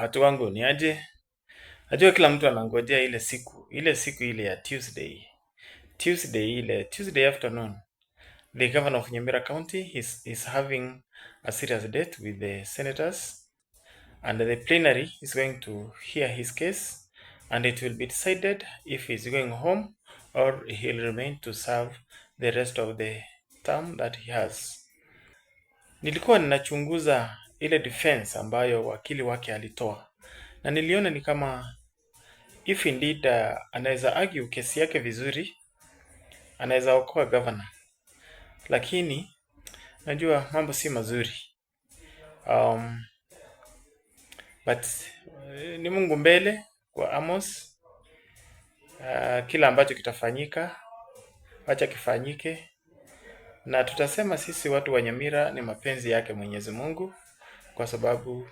watu wangu ni aje? Najua kila mtu anangojea ile ya Tuesday. Tuesday afternoon. The governor of Nyamira County is having a serious date with the senators, and the plenary is going to hear his case, and it will be decided if he's going home or he'll remain to serve the rest of the term that he has. Nilikuwa ninachunguza ile defense ambayo wakili wake alitoa, na niliona ni kama if indeed anaweza argue kesi yake vizuri, anaweza okoa governor, lakini najua mambo si mazuri. But ni Mungu mbele kwa Amos. Kila ambacho kitafanyika acha kifanyike, na tutasema sisi watu wa Nyamira ni mapenzi yake Mwenyezi Mungu, kwa sababu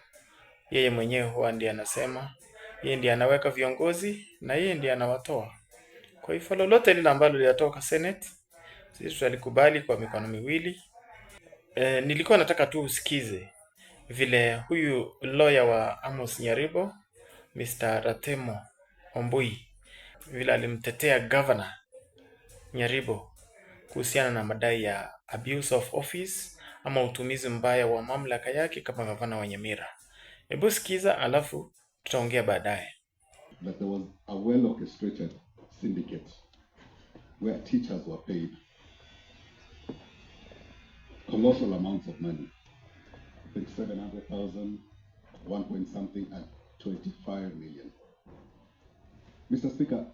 yeye mwenyewe huwa ndiye anasema, yeye ndiye anaweka viongozi na yeye ndiye anawatoa. Kwa hivyo lolote lile ambalo linatoka Senate, sisi tutalikubali kwa mikono miwili. Nilikuwa nataka tu usikize vile huyu lawyer wa Amos Nyaribo, Mr. Ratemo Ombui, vile alimtetea governor Nyaribo kuhusiana na madai ya abuse of office ama utumizi mbaya wa mamlaka yake kama gavana wa Nyamira. Hebu sikiza, alafu tutaongea baadaye. That there was a well orchestrated syndicate where teachers were paid colossal amounts of money. I think 700,000, 1 point something, and 25 million. Mr. Speaker,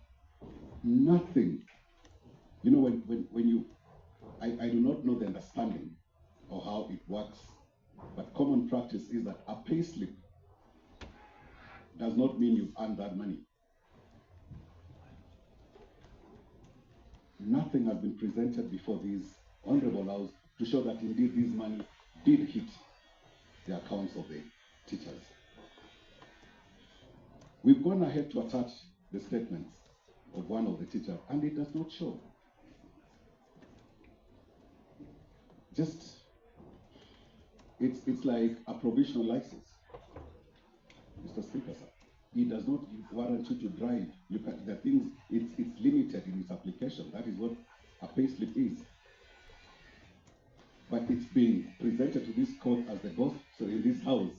nothing, you know, when you, I do not know the understanding of how it works, but common practice is that a pay slip does not mean you've earned that money. Nothing has been presented before these honorable house to show that indeed this money did hit the accounts of the teachers. We've gone ahead to attach the statements of one of the teachers, and it does not show. Just, it's like a provisional license. Mr. Speaker, sir, it does not warrant you to drive. You can, the things, it's limited in its application. That is what a payslip is. But it's being presented to this court as the gospel, so in this house,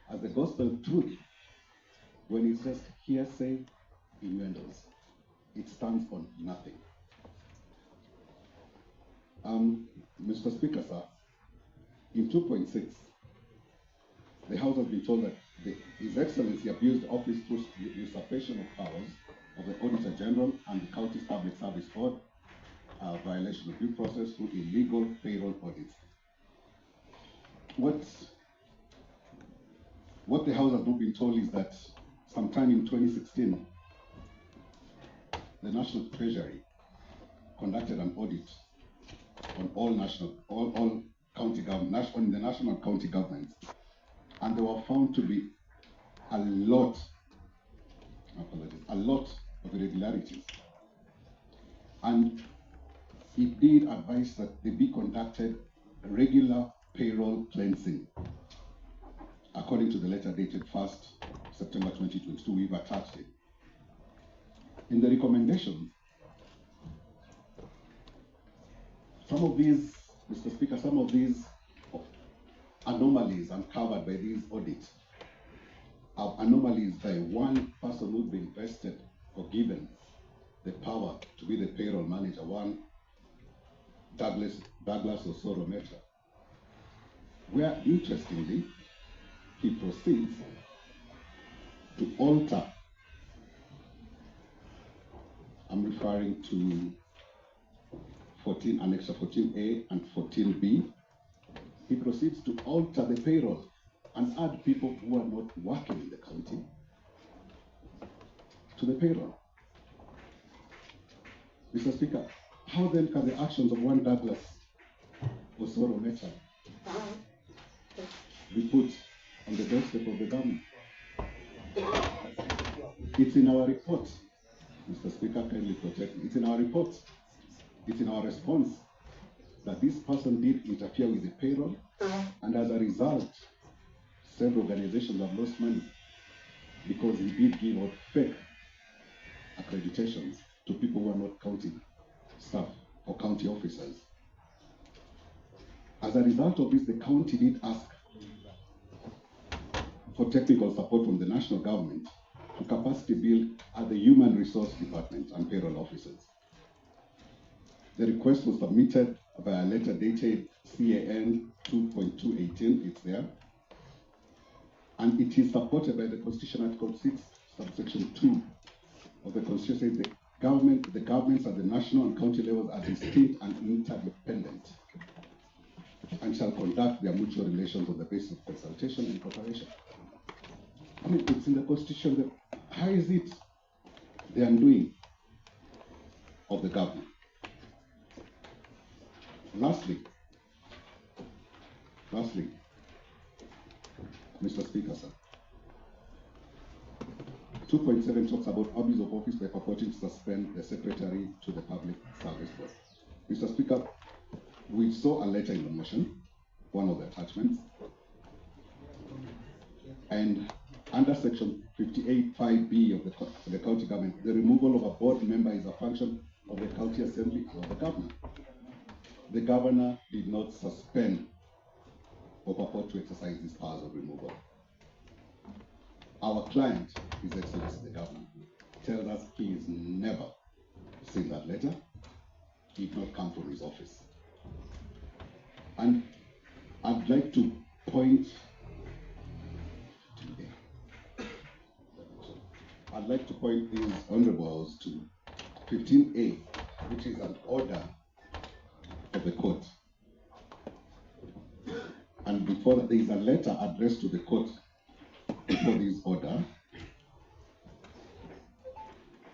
as the gospel truth, when it's just hearsay, innuendos. It stands on nothing. Mr. Speaker, sir, in 2.6, the House has been told that His Excellency abused office through usurpation of powers of the Auditor General and the County's Public Service Board, violation of due process through illegal payroll audits. What the House has not been told is that sometime in 2016, the National Treasury conducted an audit on all county governments, on the national county governments, and there were found to be a lot of irregularities. And it did advise that they be conducted regular payroll cleansing. According to the letter dated 1st September 2022, we've attached it. In the recommendations, some of these, Mr. Speaker, some of these anomalies uncovered by these audits are anomalies by one person who's been vested or given the power to be the payroll manager, one Douglas Osoro Meta, where interestingly he proceeds to alter, I'm referring to 14, Annex 14A and 14B, he proceeds to alter the payroll and add people who are not working in the county to the payroll. Mr. Speaker, how then can the actions of one Douglas Osoro Meta be put on the doorstep of the government? It's in our report. Mr. Speaker, kindly protect me. It's in our report. It's in our response that this person did interfere with the payroll, and as a result, several organizations have lost money. because he did give out fake accreditations to people who are not county staff or county officers. As a result of this, the county did ask for technical support from the national government to capacity build at the Human Resource Department and payroll officers. The request was submitted by a letter dated CAN 2.218, it's there, and it is supported by the Constitution Article 6, subsection 2 of the Constitution, saying the governments at the national and county levels are distinct and interdependent and shall conduct their mutual relations on the basis of consultation and cooperation. I mean, it's in the Constitution. That, how is it the undoing of the government? Lastly, Mr. Speaker, sir, 2.7 talks about abuse of office by purporting to suspend the secretary to the Public Service Board. Mr. Speaker, we saw a letter in the motion, one of the attachments, and under section 58(5)(b) of the county government, the removal of a board member is a function of the county assembly or the governor. The governor did not suspend or purport to exercise these powers of removal. Our client, His Excellency the Governor, tells us he has never seen that letter. It did not come from his office. And I'd like to point these honorables to 15A, which is an order of the court. And before that, there is a letter addressed to the court before this order,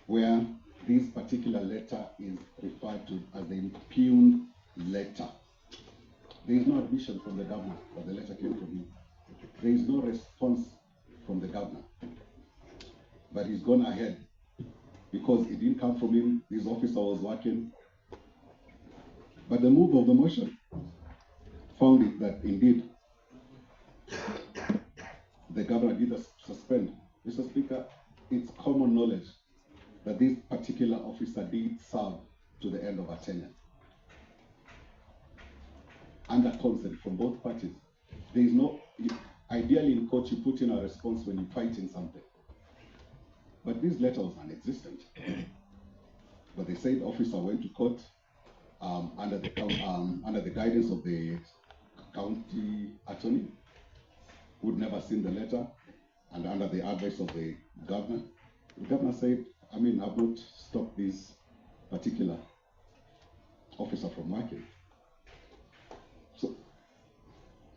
where this particular letter is referred to as the impugned letter. There is no admission from the governor that the letter came from him. There is no response from the governor. But he's gone ahead because it didn't come from him. His officer was working. But the move of the motion found it that indeed the governor did suspend. Mr. Speaker, it's common knowledge that this particular officer did serve to the end of her tenure. Under consent from both parties. There is no, ideally in court you put in a response when you fight in something. But this letter was non-existent. But they said the officer went to court under the guidance of the county attorney, who'd never seen the letter, and under the advice of the governor. The governor said, I've not stopped this particular officer from working. So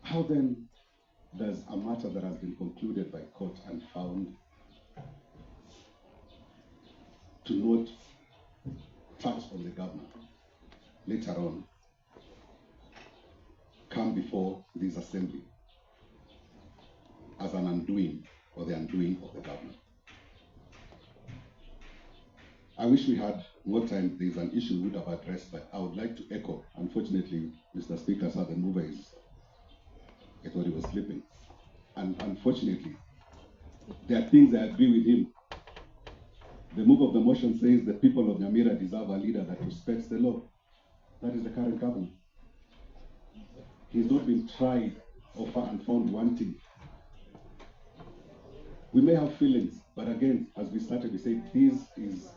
how then does a matter that has been concluded by court and found to not touch on the governor later on come before this assembly as an undoing or the undoing of the governor? I wish we had more time. There's an issue we would have addressed, but I would like to echo. Unfortunately, Mr. Speaker, sir, the mover I thought he was sleeping. And unfortunately, there are things I agree with him. The move of the motion says the people of Nyamira deserve a leader that respects the law. That is the current governor. He's not been tried or and found wanting. We may have feelings, but again, as we started, we said this is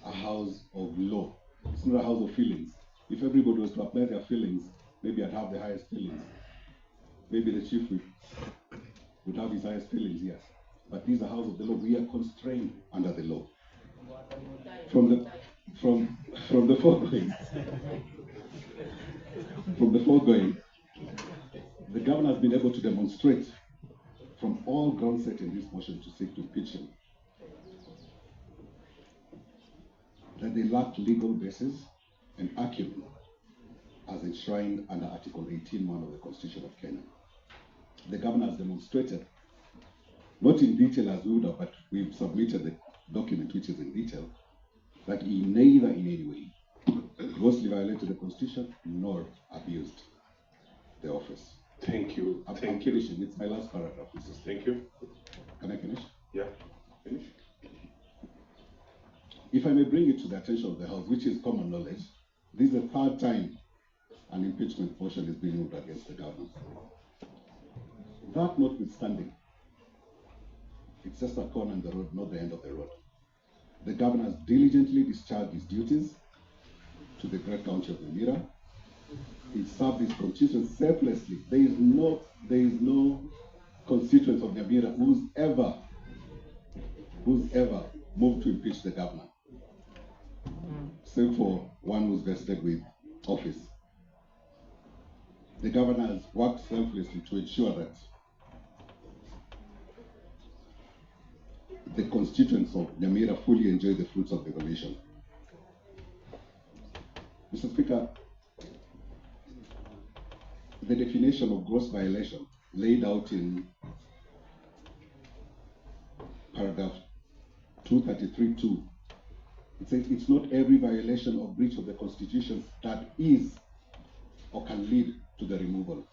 a house of law. It's not a house of feelings. If everybody was to apply their feelings, maybe I'd have the highest feelings. Maybe the chief would have his highest feelings, yes. But this is a house of the law. We are constrained under the law. From the foregoing, the governor has been able to demonstrate from all grounds set in this motion to seek to impeach him that they lack legal basis and acumen as enshrined under Article 18(1) of the Constitution of Kenya. The governor has demonstrated, not in detail as we would have, but we've submitted the document which is in detail, that he neither in any way grossly violated the Constitution nor abused the office. Thank you. I'm finishing. It's my last paragraph, Mr. Speaker. Thank you. Can I finish? Yeah. If I may bring it to the attention of the House, which is common knowledge, this is the third time an impeachment motion is being moved against the government. That notwithstanding, it's just a corner in the road, not the end of the road. The governor has diligently discharged his duties to the great county of Nyamira. He served his constituents selflessly. There is no constituent of Nyamira who's ever moved to impeach the governor, save for one who's vested with office. The governor has worked selflessly to ensure that the constituents of Nyamira fully enjoy the fruits of devolution. Mr. Speaker, the definition of gross violation laid out in paragraph 233(2), it says it's not every violation or breach of the Constitution that is or can lead to the removal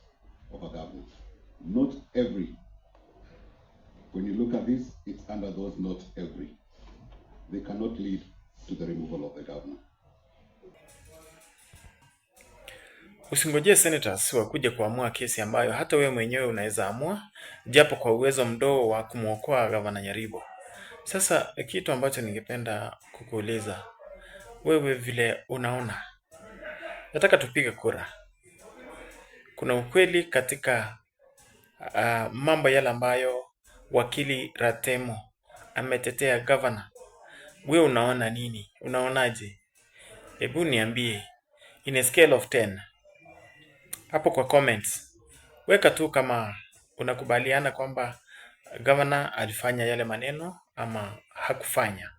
of a government. Not every. When you look at this, it's under those not every. They cannot lead to the removal of the governor. Usingojee senators wakuje kuamua kesi ambayo hata wewe mwenyewe unaweza amua, japo kwa uwezo mdogo wa kumuokoa gavana Nyaribo. Sasa kitu ambacho ningependa kukuuliza wewe, vile unaona, nataka tupige kura. Kuna ukweli katika mambo yale ambayo wakili Ratemo ametetea gavana. Wewe unaona nini? Unaonaje? Hebu niambie in a scale of 10. Hapo kwa comments weka tu kama unakubaliana kwamba governor alifanya yale maneno ama hakufanya,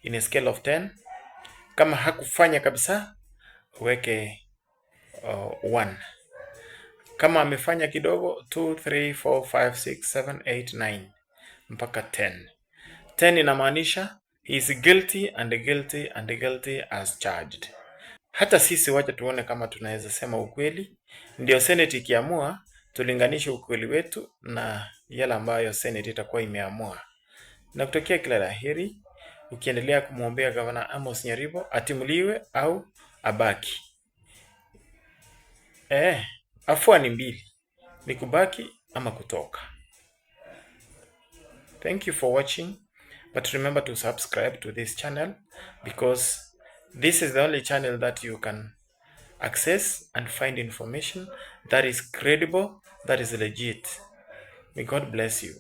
in a scale of 10. Kama hakufanya kabisa weke 1. Kama amefanya kidogo 2, 3, 4, 5, 6, 7, 8, 9 mpaka 10. 10 inamaanisha he is guilty and guilty and guilty as charged. Hata sisi wacha tuone kama tunaweza sema ukweli, ndio Senate ikiamua tulinganishe ukweli wetu na yale ambayo Senate itakuwa imeamua. Na kutokea kila laheri, ukiendelea kumwombea Governor Amos Nyaribo atimuliwe au abaki. Afua ni mbili, ni kubaki ama kutoka. Thank you for watching, but remember to subscribe to this channel because this is the only channel that you can access and find information that is credible, that is legit. May God bless you.